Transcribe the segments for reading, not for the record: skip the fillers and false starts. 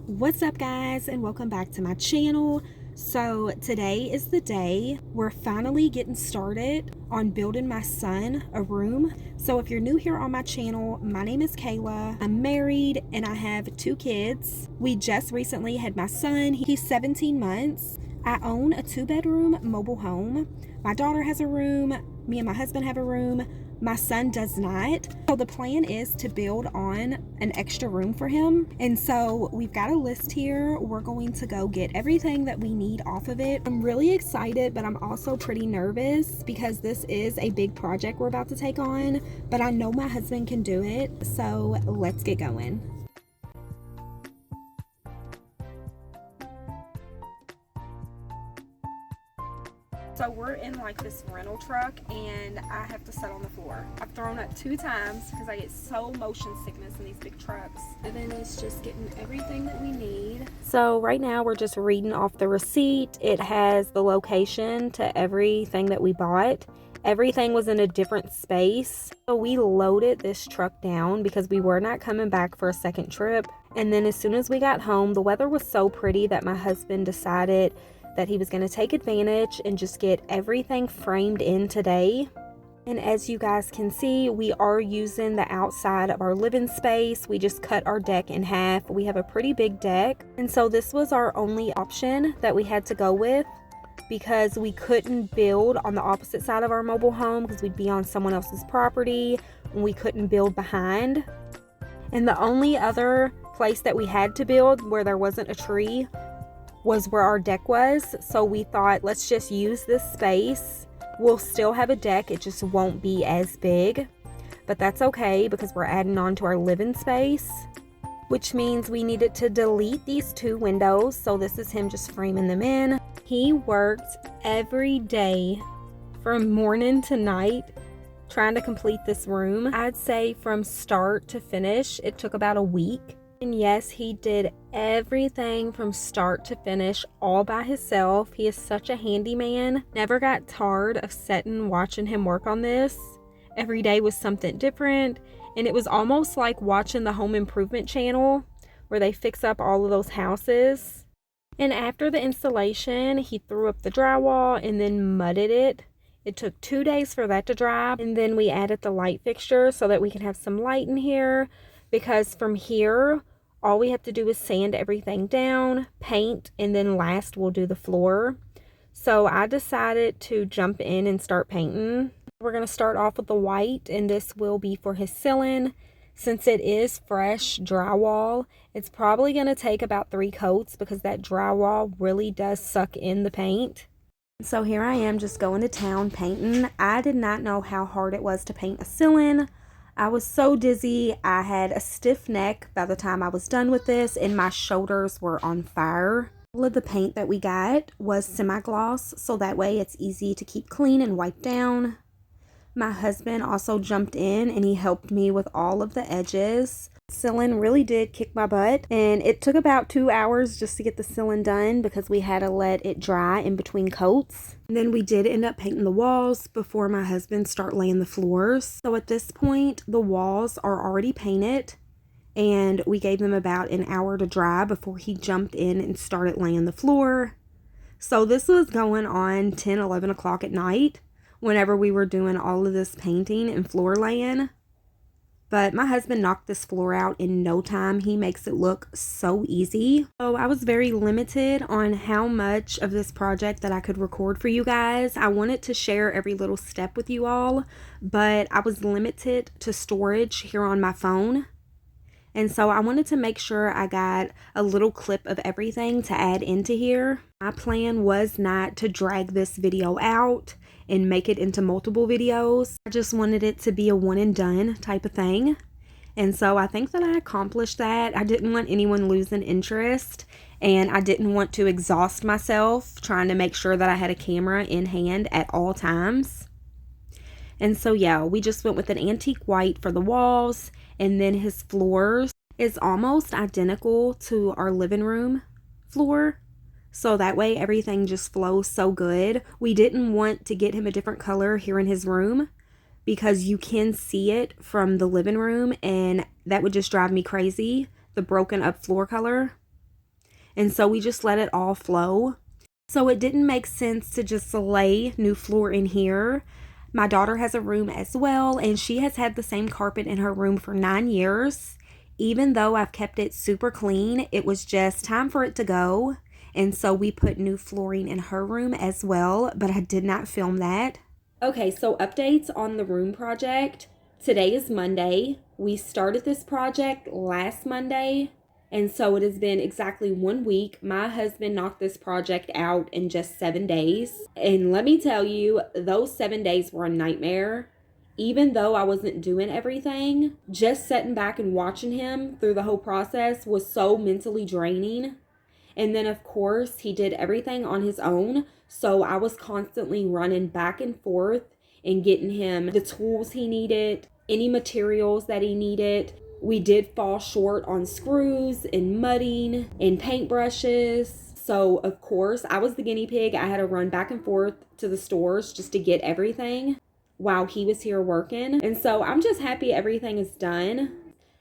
What's up, guys, and welcome back to my channel. So today is the day we're finally getting started on building my son a room. So if you're new here on my channel, my name is Kayla. I'm married and I have 2 kids. We just recently had my son. He's 17 months. I own a 2-bedroom mobile home. My daughter has a room. Me and my husband have a room. My son does not. So the plan is to build on an extra room for him. And so we've got a list here. We're going to go get everything that we need off of it. I'm really excited, but I'm also pretty nervous because this is a big project we're about to take on. But I know my husband can do it. So let's get going. So we're in like this rental truck and I have to sit on the floor. I've thrown up 2 times because I get so motion sickness in these big trucks. And then it's just getting everything that we need. So right now we're just reading off the receipt. It has the location to everything that we bought. Everything was in a different space. So we loaded this truck down because we were not coming back for a second trip. And then as soon as we got home, the weather was so pretty that my husband decided that he was going to take advantage and just get everything framed in today. And as you guys can see, we are using the outside of our living space. We just cut our deck in half. We have a pretty big deck. And so this was our only option that we had to go with because we couldn't build on the opposite side of our mobile home because we'd be on someone else's property and we couldn't build behind. And the only other place that we had to build where there wasn't a tree was where our deck was. So we thought, let's just use this space. We'll still have a deck, it just won't be as big, but that's okay because we're adding on to our living space, which means we needed to delete these 2 windows. So this is him just framing them in. He worked every day from morning to night trying to complete this room. I'd say from start to finish it took about a week. And yes, he did everything from start to finish all by himself. He is such a handyman. Never got tired of sitting watching him work on this. Every day was something different. And it was almost like watching the home improvement channel where they fix up all of those houses. And after the installation, he threw up the drywall and then mudded it. It took 2 days for that to dry. And then we added the light fixture so that we can have some light in here. Because from here, all we have to do is sand everything down, paint, and then last we'll do the floor. So I decided to jump in and start painting. We're going to start off with the white, and this will be for his ceiling. Since it is fresh drywall, it's probably going to take about 3 coats because that drywall really does suck in the paint. So here I am just going to town painting. I did not know how hard it was to paint a ceiling. I was so dizzy. I had a stiff neck by the time I was done with this and my shoulders were on fire. All of the paint that we got was semi-gloss, so that way it's easy to keep clean and wipe down. My husband also jumped in and he helped me with all of the edges. Ceiling really did kick my butt, and it took about 2 hours just to get the ceiling done because we had to let it dry in between coats. And then we did end up painting the walls before my husband started laying the floors. So at this point, the walls are already painted and we gave them about an hour to dry before he jumped in and started laying the floor. So this was going on 10, 11 o'clock at night whenever we were doing all of this painting and floor laying. But my husband knocked this floor out in no time. He makes it look so easy. So I was very limited on how much of this project that I could record for you guys. I wanted to share every little step with you all, but I was limited to storage here on my phone. And so I wanted to make sure I got a little clip of everything to add into here. My plan was not to drag this video out and make it into multiple videos. I just wanted it to be a one and done type of thing. And so I think that I accomplished that. I didn't want anyone losing interest, and I didn't want to exhaust myself trying to make sure that I had a camera in hand at all times. And so yeah, we just went with an antique white for the walls, and then his floors is almost identical to our living room floor. So that way everything just flows so good. We didn't want to get him a different color here in his room because you can see it from the living room and that would just drive me crazy, the broken up floor color. And so we just let it all flow. So it didn't make sense to just lay new floor in here. My daughter has a room as well, and she has had the same carpet in her room for 9 years. Even though I've kept it super clean, it was just time for it to go. And so we put new flooring in her room as well, but I did not film that. Okay, so updates on the room project. Today is Monday. We started this project last Monday, and so it has been exactly 1 week. My husband knocked this project out in just 7 days. And let me tell you, those 7 days were a nightmare. Even though I wasn't doing everything, just sitting back and watching him through the whole process was so mentally draining. And then, of course, he did everything on his own. So I was constantly running back and forth and getting him the tools he needed, any materials that he needed. We did fall short on screws and mudding and paintbrushes. So, of course, I was the guinea pig. I had to run back and forth to the stores just to get everything while he was here working. And so I'm just happy everything is done.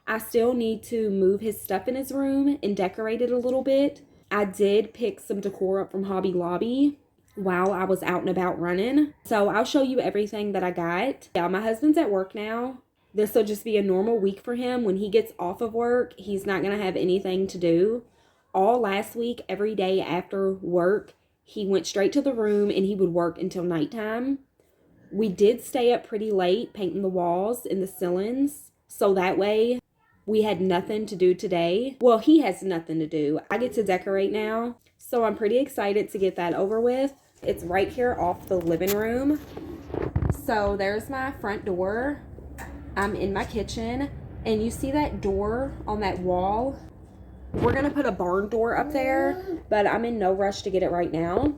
I still need to move his stuff in his room and decorate it a little bit. I did pick some decor up from Hobby Lobby while I was out and about running. So I'll show you everything that I got. Yeah, my husband's at work now. This will just be a normal week for him. When he gets off of work, he's not going to have anything to do. All last week, every day after work, he went straight to the room and he would work until nighttime. We did stay up pretty late painting the walls and the ceilings, so that way we had nothing to do today. Well, he has nothing to do. I get to decorate now, so I'm pretty excited to get that over with. It's right here off the living room. So there's my front door. I'm in my kitchen, and you see that door on that wall? We're gonna put a barn door up there, but I'm in no rush to get it right now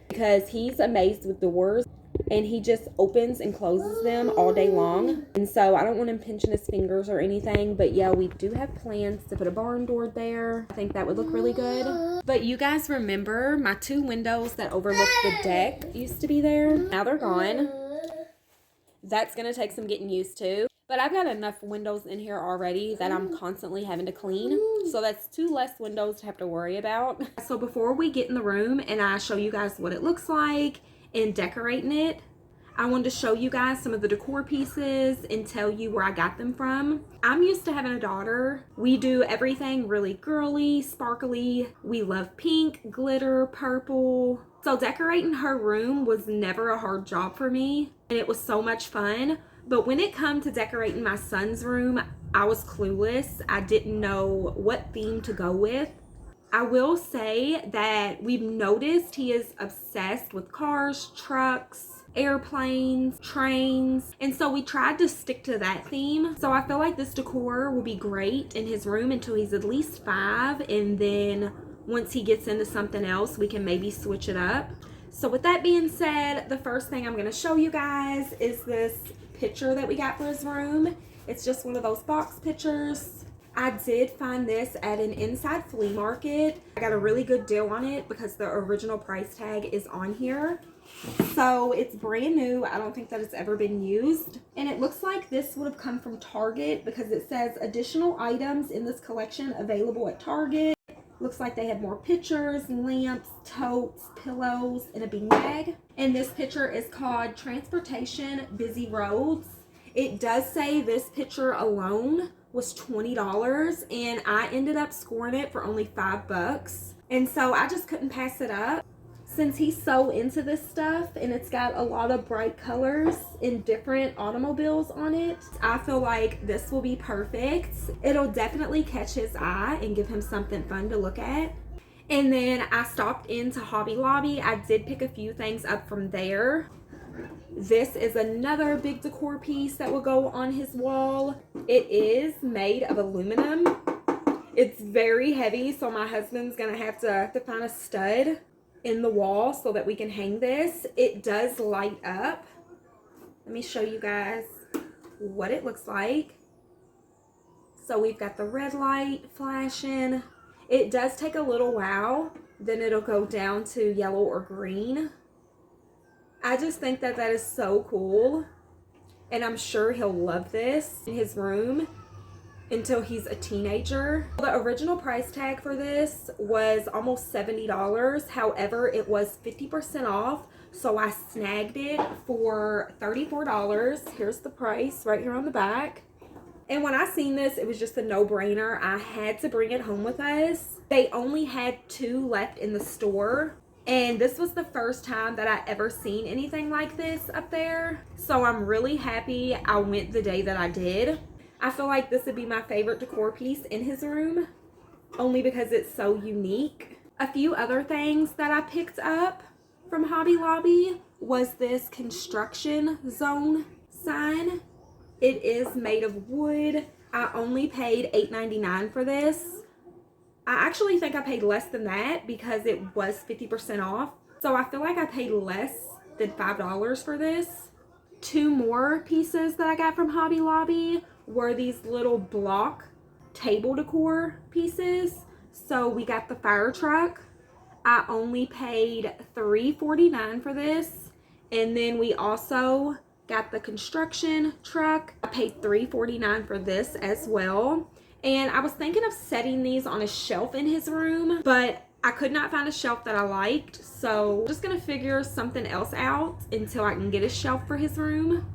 because he's amazed with doors. And he just opens and closes them all day long. And so I don't want him pinching his fingers or anything. But yeah, we do have plans to put a barn door there. I think that would look really good. But you guys remember my 2 windows that overlook the deck used to be there? Now they're gone. That's going to take some getting used to. But I've got enough windows in here already that I'm constantly having to clean. So that's 2 less windows to have to worry about. So before we get in the room and I show you guys what it looks like and decorating it, I wanted to show you guys some of the decor pieces and tell you where I got them from. I'm used to having a daughter. We do everything really girly, sparkly. We love pink, glitter, purple. So decorating her room was never a hard job for me, and it was so much fun. But when it come to decorating my son's room, I was clueless. I didn't know what theme to go with. I will say that we've noticed he is obsessed with cars, trucks, airplanes, trains, and so we tried to stick to that theme. So I feel like this decor will be great in his room until he's at least 5, and then once he gets into something else, we can maybe switch it up. So with that being said, the first thing I'm going to show you guys is this picture that we got for his room. It's just one of those box pictures. I did find this at an inside flea market. I got a really good deal on it because the original price tag is on here. So it's brand new. I don't think that it's ever been used. And it looks like this would have come from Target because it says additional items in this collection available at Target. Looks like they have more pictures, lamps, totes, pillows, and a bean bag. And this picture is called Transportation Busy Roads. It does say this picture alone was $20, and I ended up scoring it for only $5. And so I just couldn't pass it up. Since he's so into this stuff and it's got a lot of bright colors and different automobiles on it, I feel like this will be perfect. It'll definitely catch his eye and give him something fun to look at. And then I stopped into Hobby Lobby. I did pick a few things up from there. This is another big decor piece that will go on his wall. It is made of aluminum. It's very heavy, so my husband's gonna have to find a stud in the wall so that we can hang this. It does light up. Let me show you guys what it looks like. So we've got the red light flashing. It does take a little while, then it'll go down to yellow or green. I just think that that is so cool, and I'm sure he'll love this in his room. until he's a teenager. The original price tag for this was almost $70. However, it was 50% off. So I snagged it for $34. Here's the price right here on the back. And when I seen this, it was just a no-brainer. I had to bring it home with us. They only had 2 left in the store. And this was the first time that I ever seen anything like this up there. So I'm really happy I went the day that I did. I feel like this would be my favorite decor piece in his room, only because it's so unique. A few other things that I picked up from Hobby Lobby was this construction zone sign. It is made of wood. I only paid $8.99 for this. I actually think I paid less than that because it was 50% off. So I feel like I paid less than $5 for this. 2 more pieces that I got from Hobby Lobby were these little block table decor pieces. So we got the fire truck. I only paid $3.49 for this. And then we also got the construction truck. I paid $3.49 for this as well. And I was thinking of setting these on a shelf in his room, but I could not find a shelf that I liked. So I'm just gonna figure something else out until I can get a shelf for his room.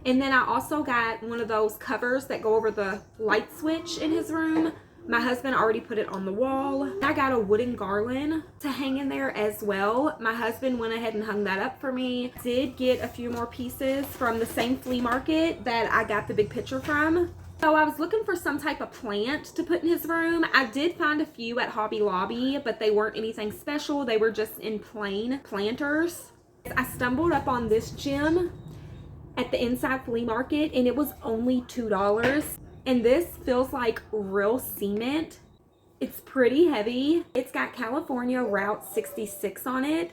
And then I also got one of those covers that go over the light switch in his room. My husband already put it on the wall. I got a wooden garland to hang in there as well. My husband went ahead and hung that up for me. Did get a few more pieces from the same flea market that I got the big picture from. So I was looking for some type of plant to put in his room. I did find a few at Hobby Lobby, but they weren't anything special. They were just in plain planters. I stumbled up on this gem at the inside flea market, and it was only $2. And this feels like real cement. It's pretty heavy. It's got California Route 66 on it.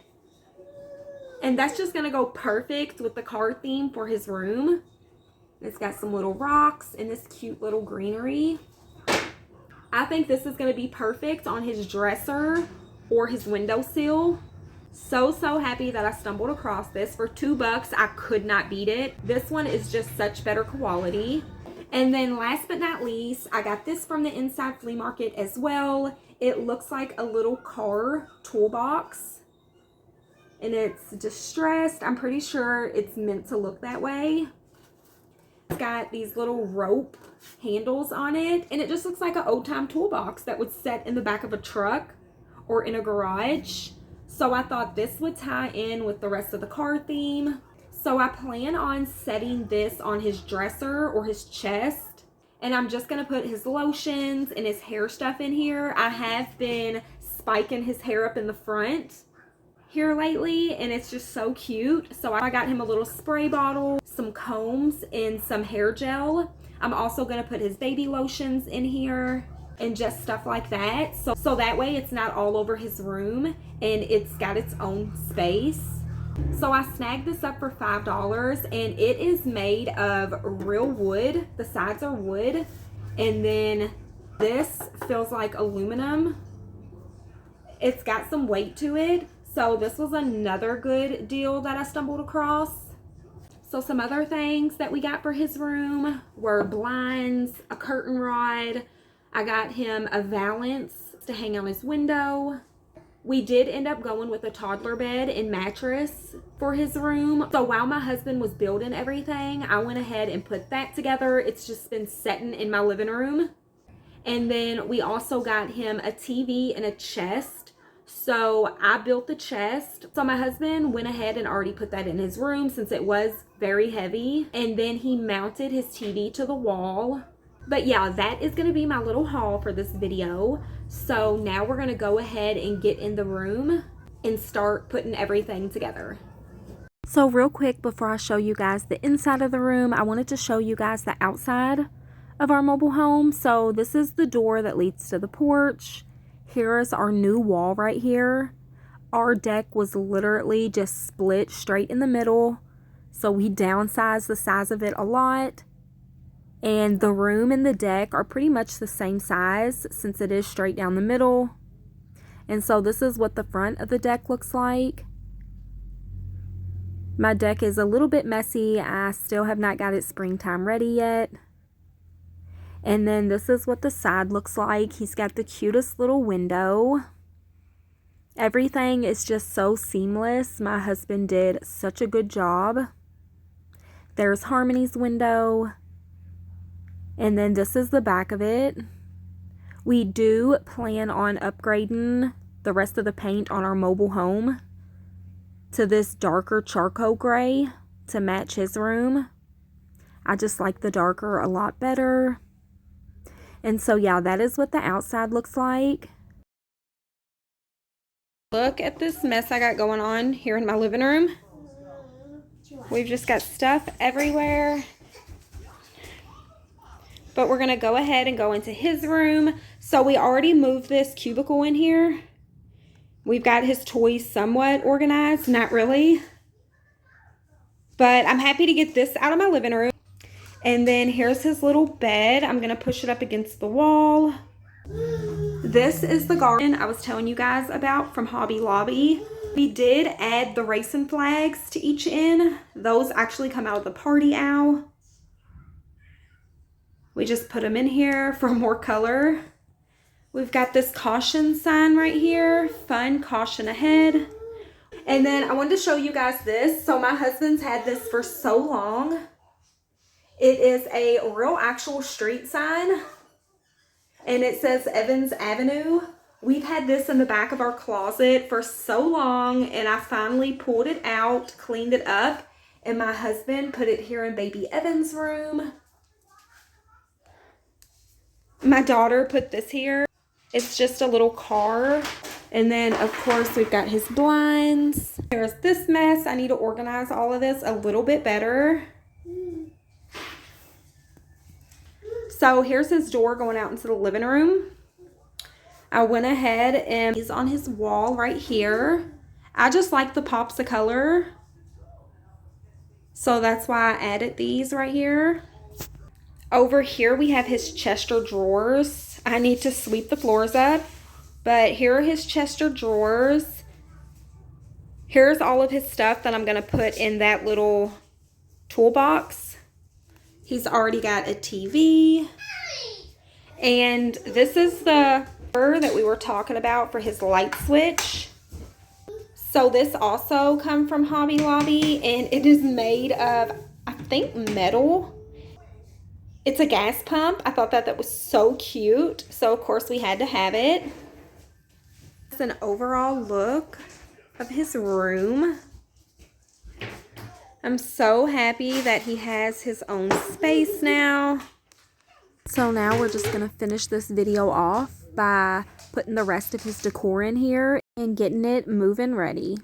And that's just gonna go perfect with the car theme for his room. It's got some little rocks and this cute little greenery. I think this is going to be perfect on his dresser or his windowsill. So happy that I stumbled across this. For $2, I could not beat it. This one is just such better quality. And then last but not least, I got this from the inside flea market as well. It looks like a little car toolbox. And it's distressed. I'm pretty sure it's meant to look that way. It's got these little rope handles on it, and it just looks like an old-time toolbox that would set in the back of a truck or in a garage. So I thought this would tie in with the rest of the car theme. So I plan on setting this on his dresser or his chest, and I'm just going to put his lotions and his hair stuff in here. I have been spiking his hair up in the front here lately, and it's just so cute. So I got him a little spray bottle, some combs, and some hair gel. I'm also going to put his baby lotions in here and just stuff like that. So that way it's not all over his room and it's got its own space. So I snagged this up for $5, and it is made of real wood. The sides are wood, and then this feels like aluminum. It's got some weight to it. So this was another good deal that I stumbled across. So some other things that we got for his room were blinds, a curtain rod. I got him a valance to hang on his window. We did end up going with a toddler bed and mattress for his room. So while my husband was building everything, I went ahead and put that together. It's just been sitting in my living room. And then we also got him a TV and a chest. So I built the chest. So my husband went ahead and already put that in his room since it was very heavy. And then he mounted his TV to the wall. But yeah, that is going to be my little haul for this video. So now we're going to go ahead and get in the room and start putting everything together. So real quick, before I show you guys the inside of the room, I wanted to show you guys the outside of our mobile home. So this is the door that leads to the porch. Here is our new wall right here. Our deck was literally just split straight in the middle. So we downsized the size of it a lot. And the room and the deck are pretty much the same size since it is straight down the middle. And so this is what the front of the deck looks like. My deck is a little bit messy. I still have not got it springtime ready yet. And then this is what the side looks like. He's got the cutest little window. Everything is just so seamless. My husband did such a good job. There's Harmony's window. And then this is the back of it. We do plan on upgrading the rest of the paint on our mobile home to this darker charcoal gray to match his room. I just like the darker a lot better. And so yeah, that is what the outside looks like. Look at this mess I got going on here in my living room. We've just got stuff everywhere. But we're gonna go ahead and go into his room. So we already moved this cubicle in here. We've got his toys somewhat organized, not really. But I'm happy to get this out of my living room. And then here's his little bed. I'm gonna push it up against the wall. This is the garden I was telling you guys about from Hobby Lobby. We did add the racing flags to each end. Those actually come out of the party owl. We just put them in here for more color. We've got this caution sign right here. Fun, caution ahead. And then I wanted to show you guys this. So my husband's had this for so long. It is a real actual street sign. And it says Evans Avenue. We've had this in the back of our closet for so long, and I finally pulled it out, cleaned it up, and my husband put it here in baby Evan's room. My daughter put this here. It's just a little car. And then, of course, we've got his blinds. Here's this mess. I need to organize all of this a little bit better. So here's his door going out into the living room. I went ahead and he's on his wall right here. I just like the pops of color. So that's why I added these right here. Over here we have his Chester drawers. I need to sweep the floors up. But here are his Chester drawers. Here's all of his stuff that I'm going to put in that little toolbox. He's already got a TV. And this is the that we were talking about for his light switch. So this also come from Hobby Lobby, and it is made of, I think, metal. It's a gas pump. I thought that was so cute. So of course we had to have it. It's an overall look of his room. I'm so happy that he has his own space now. So now we're just gonna finish this video off by putting the rest of his decor in here and getting it moving ready.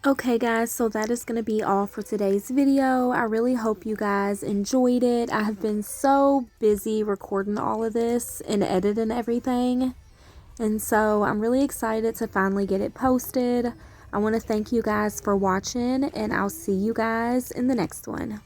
Okay guys, so that is going to be all for today's video. I really hope you guys enjoyed it. I have been so busy recording all of this and editing everything. And so I'm really excited to finally get it posted. I want to thank you guys for watching, and I'll see you guys in the next one.